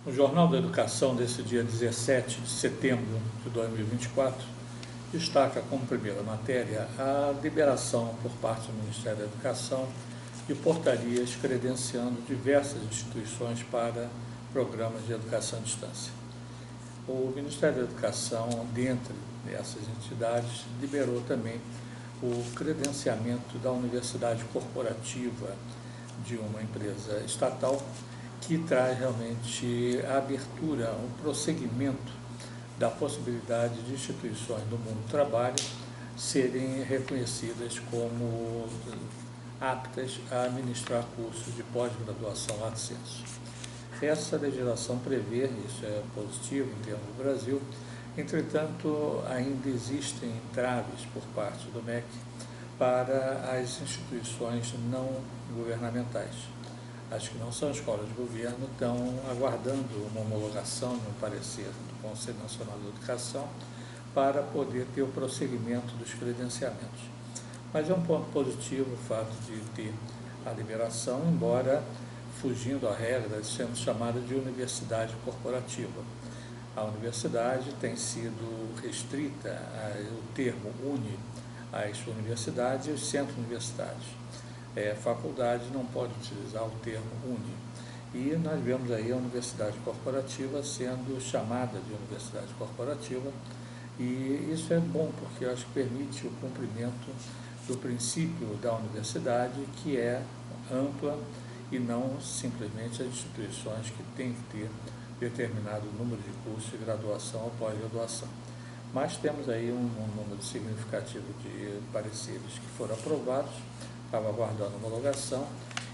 O Jornal da Educação, desse dia 17 de setembro de 2024, destaca como primeira matéria a liberação por parte do Ministério da Educação de portarias credenciando diversas instituições para programas de educação à distância. O Ministério da Educação, dentre essas entidades, liberou também o credenciamento da universidade corporativa de uma empresa estatal, que traz realmente a abertura, o prosseguimento da possibilidade de instituições do mundo do trabalho serem reconhecidas como aptas a administrar cursos de pós-graduação lato sensu. Essa legislação prevê, isso é positivo em termos do Brasil, entretanto, ainda existem entraves por parte do MEC para as instituições não governamentais. As que não são escolas de governo estão aguardando uma homologação no parecer do Conselho Nacional de Educação para poder ter o prosseguimento dos credenciamentos. Mas é um ponto positivo o fato de ter a liberação, embora fugindo à regra, sendo chamada de universidade corporativa. A universidade tem sido restrita, o termo une as universidades e os centros universitários. Faculdade não pode utilizar o termo uni. E nós vemos aí a universidade corporativa sendo chamada de universidade corporativa, e isso é bom porque eu acho que permite o cumprimento do princípio da universidade, que é ampla e não simplesmente as instituições que têm que ter determinado número de cursos de graduação ou pós-graduação. Mas temos aí um número significativo de pareceres que foram aprovados, estava aguardando homologação,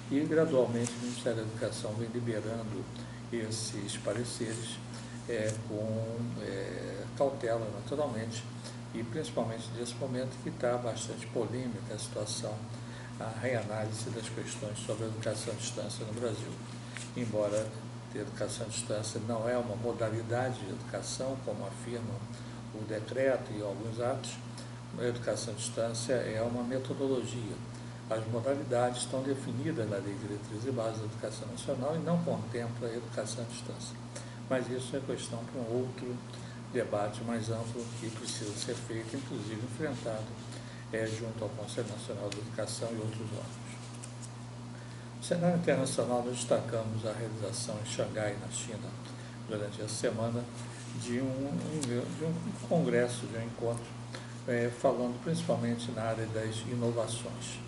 e gradualmente o Ministério da Educação vem liberando esses pareceres com cautela, naturalmente, e principalmente nesse momento que está bastante polêmica a situação, a reanálise das questões sobre a educação à distância no Brasil. Embora a educação à distância não é uma modalidade de educação, como afirma o decreto e alguns atos, a educação à distância é uma metodologia. As modalidades estão definidas na Lei de Diretrizes e Bases da Educação Nacional e não contempla a educação à distância. Mas isso é questão para um outro debate mais amplo que precisa ser feito, inclusive enfrentado junto ao Conselho Nacional de Educação e outros órgãos. No cenário internacional, nós destacamos a realização em Xangai, na China, durante essa semana, de um congresso, de um encontro, falando principalmente na área das inovações.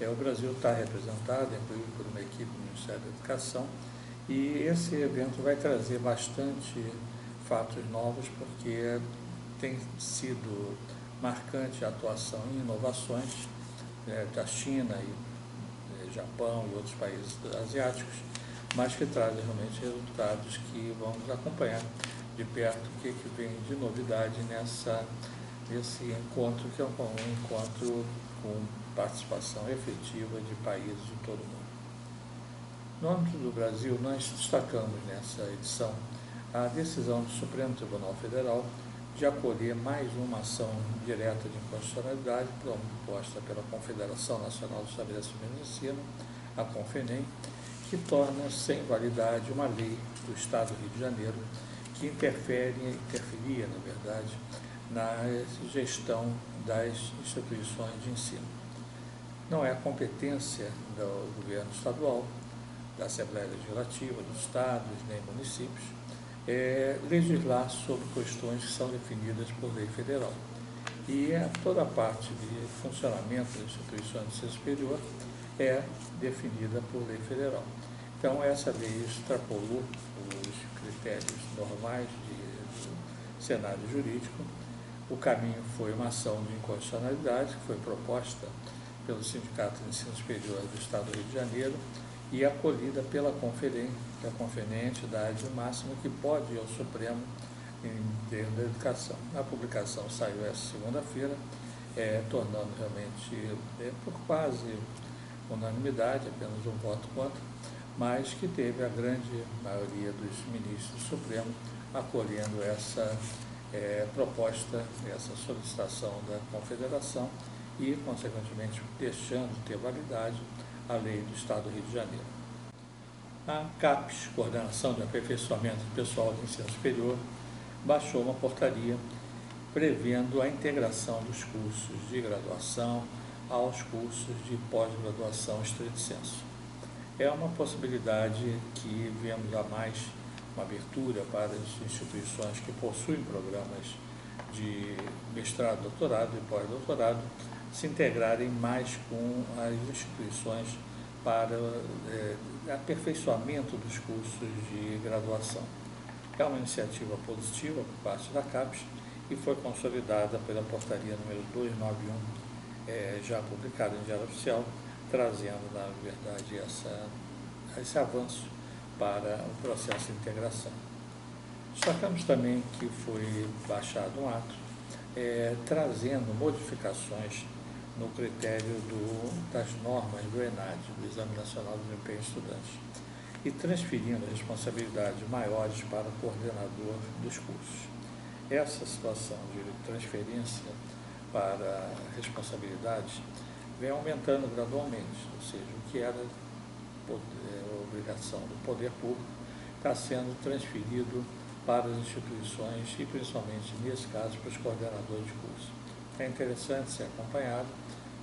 O Brasil está representado, incluído por uma equipe do Ministério da Educação, e esse evento vai trazer bastante fatos novos, porque tem sido marcante a atuação em inovações da China e Japão e outros países asiáticos, mas que trazem realmente resultados que vamos acompanhar de perto o que vem de novidade nesse encontro, que é um encontro com participação efetiva de países de todo o mundo. No âmbito do Brasil, nós destacamos nessa edição a decisão do Supremo Tribunal Federal de acolher mais uma ação direta de inconstitucionalidade proposta pela Confederação Nacional dos Estabelecimentos de Ensino, a CONFENEM, que torna sem validade uma lei do Estado do Rio de Janeiro que interferia, na verdade, na gestão das instituições de ensino. Não é a competência do governo estadual, da Assembleia Legislativa, dos estados, nem municípios, legislar sobre questões que são definidas por lei federal. E toda a parte de funcionamento das instituições de ensino superior é definida por lei federal. Então, essa lei extrapolou os critérios normais do cenário jurídico. O caminho foi uma ação de inconstitucionalidade, que foi proposta pelo Sindicato de Ensino Superior do Estado do Rio de Janeiro e acolhida pela CONFENEM, que é a entidade máxima que pode ir ao Supremo em termos da educação. A publicação saiu essa segunda-feira, tornando realmente, por quase unanimidade, apenas um voto contra, mas que teve a grande maioria dos ministros do Supremo acolhendo essa proposta, essa solicitação da Confederação e, consequentemente, deixando de ter validade a lei do Estado do Rio de Janeiro. a CAPES, Coordenação de Aperfeiçoamento do Pessoal do Ensino Superior, baixou uma portaria prevendo a integração dos cursos de graduação aos cursos de pós-graduação estrito sensu. É uma possibilidade que vemos a mais uma abertura para as instituições que possuem programas de mestrado, doutorado e pós-doutorado se integrarem mais com as instituições para aperfeiçoamento dos cursos de graduação. É uma iniciativa positiva por parte da CAPES e foi consolidada pela portaria número 291, já publicada em Diário Oficial, trazendo, na verdade, esse avanço para o processo de integração. Destacamos também que foi baixado um ato trazendo modificações no critério das normas do ENAD, do Exame Nacional de Desempenho Estudante, e transferindo responsabilidades maiores para o coordenador dos cursos. Essa situação de transferência para responsabilidades vem aumentando gradualmente, ou seja, o que era obrigação do poder público está sendo transferido para as instituições e, principalmente, nesse caso, para os coordenadores de curso. É interessante ser acompanhado,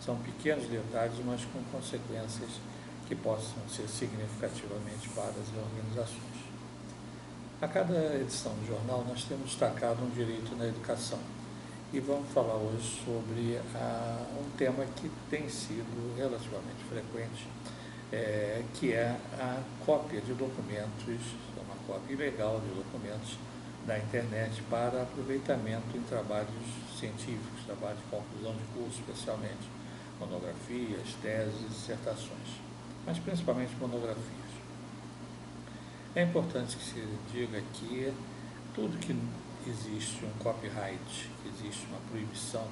são pequenos detalhes, mas com consequências que possam ser significativamente para as organizações. A cada edição do jornal, nós temos destacado um direito na educação e vamos falar hoje sobre um tema que tem sido relativamente frequente, que é a cópia de documentos, uma cópia ilegal de documentos da internet para aproveitamento em trabalhos científicos, trabalhos de conclusão de curso, especialmente monografias, teses, dissertações, mas principalmente monografias. É importante que se diga que tudo que existe um copyright, que existe uma proibição,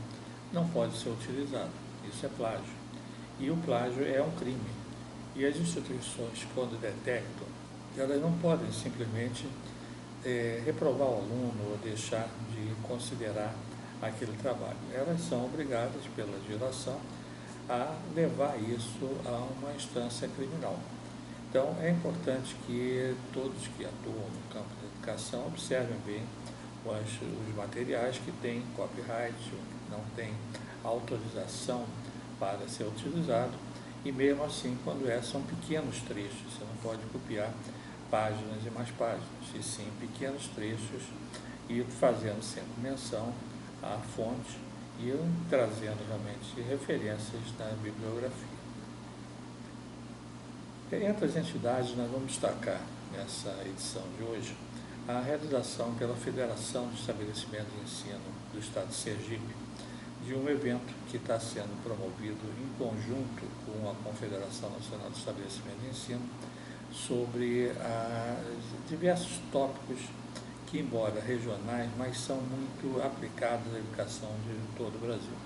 não pode ser utilizado. Isso é plágio. E o plágio é um crime. E as instituições, quando detectam, elas não podem simplesmente reprovar o aluno ou deixar de considerar aquele trabalho. Elas são obrigadas, pela legislação, a levar isso a uma instância criminal. Então, é importante que todos que atuam no campo da educação observem bem os materiais que têm copyright, não têm autorização para ser utilizado, e mesmo assim, quando são pequenos trechos, você não pode copiar páginas e mais páginas, e sim pequenos trechos, e fazendo sempre menção à fonte e trazendo realmente referências na bibliografia. Entre as entidades, nós vamos destacar nessa edição de hoje a realização pela Federação de Estabelecimentos de Ensino do Estado de Sergipe de um evento que está sendo promovido em conjunto com a Confederação Nacional de Estabelecimentos de Ensino sobre diversos tópicos que, embora regionais, mas são muito aplicados à educação de todo o Brasil.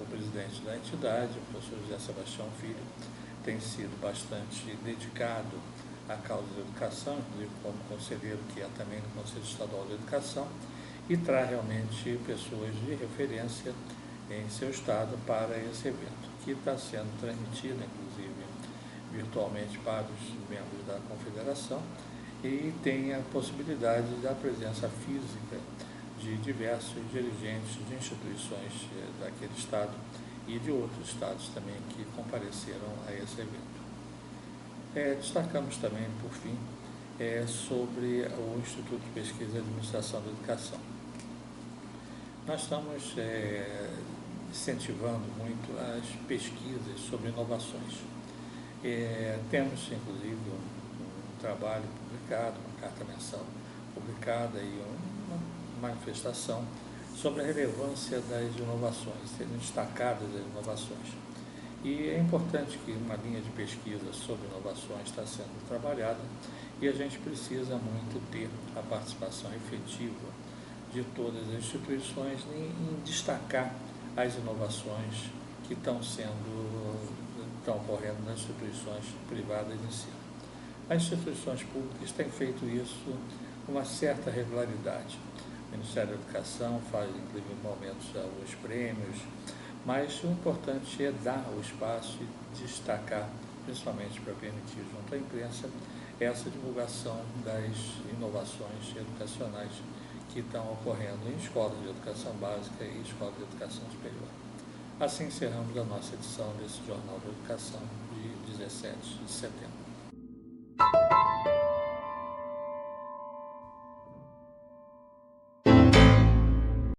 O presidente da entidade, o professor José Sebastião Filho, tem sido bastante dedicado à causa da educação, inclusive como conselheiro, que é também no Conselho Estadual de Educação, e traz realmente pessoas de referência em seu estado para esse evento, que está sendo transmitido, inclusive, virtualmente para os membros da Confederação, e tem a possibilidade da presença física de diversos dirigentes de instituições daquele estado e de outros estados também que compareceram a esse evento. Destacamos também, por fim, sobre o Instituto de Pesquisa e Administração da Educação. Nós estamos incentivando muito as pesquisas sobre inovações. Temos, inclusive, um trabalho publicado, uma carta mensal publicada e uma manifestação sobre a relevância das inovações, serem destacadas as inovações. E é importante que uma linha de pesquisa sobre inovações está sendo trabalhada e a gente precisa muito ter a participação efetiva de todas as instituições em destacar as inovações que estão ocorrendo nas instituições privadas de ensino. As instituições públicas têm feito isso com uma certa regularidade. O Ministério da Educação faz, inclusive, momentos os prêmios, mas o importante é dar o espaço e destacar, principalmente para permitir junto à imprensa, essa divulgação das inovações educacionais que estão ocorrendo em escolas de educação básica e escolas de educação superior. Assim encerramos a nossa edição desse Jornal de Educação de 17 de setembro.